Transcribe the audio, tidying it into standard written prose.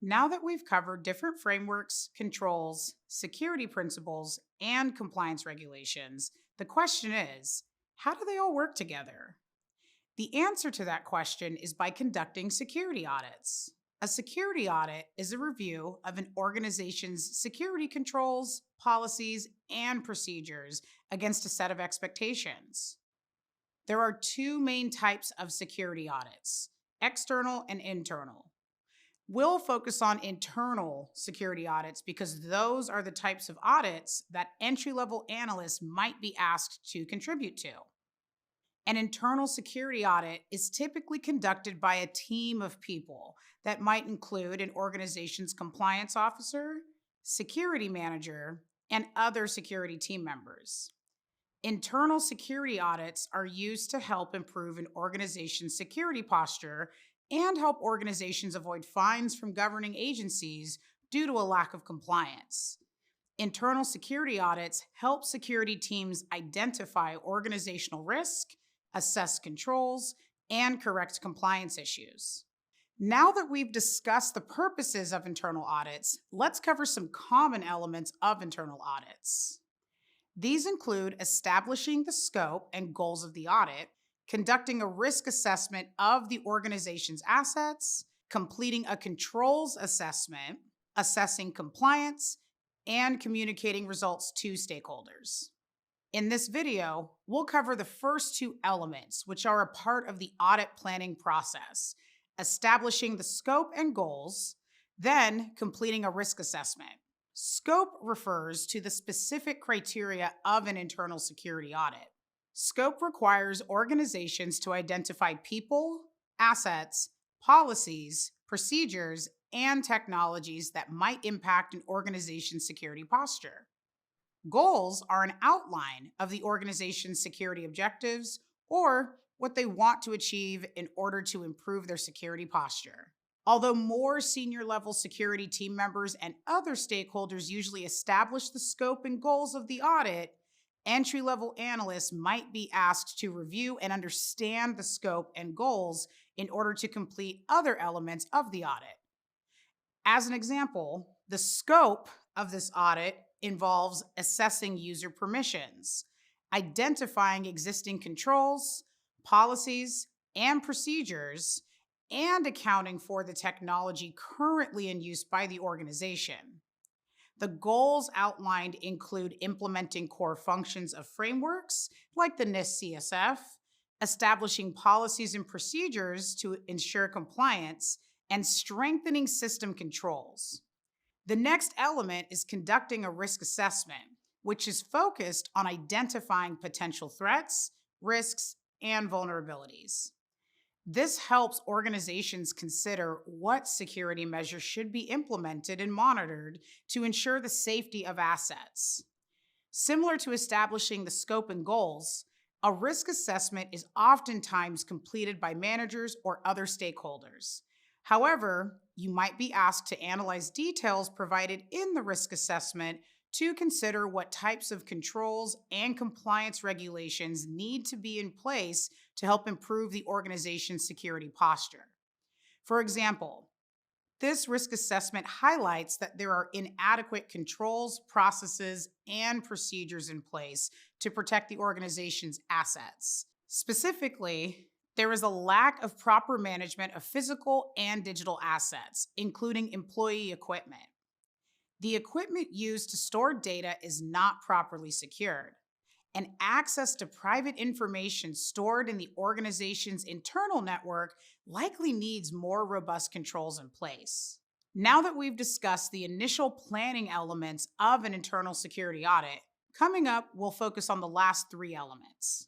Now that we've covered different frameworks, controls, security principles, and compliance regulations, the question is, how do they all work together? The answer to that question is by conducting security audits. A security audit is a review of an organization's security controls, policies, and procedures against a set of expectations. There are two main types of security audits: external and internal. We'll focus on internal security audits because those are the types of audits that entry level analysts might be asked to contribute to. An internal security audit is typically conducted by a team of people that might include an organization's compliance officer, security manager, and other security team members. Internal security audits are used to help improve an organization's security posture and help organizations avoid fines from governing agencies due to a lack of compliance. Internal security audits help security teams identify organizational risk, assess controls, and correct compliance issues. Now that we've discussed the purposes of internal audits, let's cover some common elements of internal audits. These include establishing the scope and goals of the audit, conducting a risk assessment of the organization's assets, completing a controls assessment, assessing compliance, and communicating results to stakeholders. In this video, we'll cover the first two elements, which are a part of the audit planning process: establishing the scope and goals, then completing a risk assessment. Scope refers to the specific criteria of an internal security audit. Scope requires organizations to identify people, assets, policies, procedures, and technologies that might impact an organization's security posture. Goals are an outline of the organization's security objectives or what they want to achieve in order to improve their security posture. Although more senior level security team members and other stakeholders usually establish the scope and goals of the audit, entry level analysts might be asked to review and understand the scope and goals in order to complete other elements of the audit. As an example, the scope of this audit involves assessing user permissions, identifying existing controls, policies, and procedures, and accounting for the technology currently in use by the organization. The goals outlined include implementing core functions of frameworks like the NIST CSF, establishing policies and procedures to ensure compliance, and strengthening system controls. The next element is conducting a risk assessment, which is focused on identifying potential threats, risks, and vulnerabilities. This helps organizations consider what security measures should be implemented and monitored to ensure the safety of assets. Similar to establishing the scope and goals, a risk assessment is oftentimes completed by managers or other stakeholders. However, you might be asked to analyze details provided in the risk assessment to consider what types of controls and compliance regulations need to be in place to help improve the organization's security posture. For example, this risk assessment highlights that there are inadequate controls, processes, and procedures in place to protect the organization's assets. Specifically, there is a lack of proper management of physical and digital assets, including employee equipment. The equipment used to store data is not properly secured, and access to private information stored in the organization's internal network likely needs more robust controls in place. Now that we've discussed the initial planning elements of an internal security audit, coming up, we'll focus on the last three elements.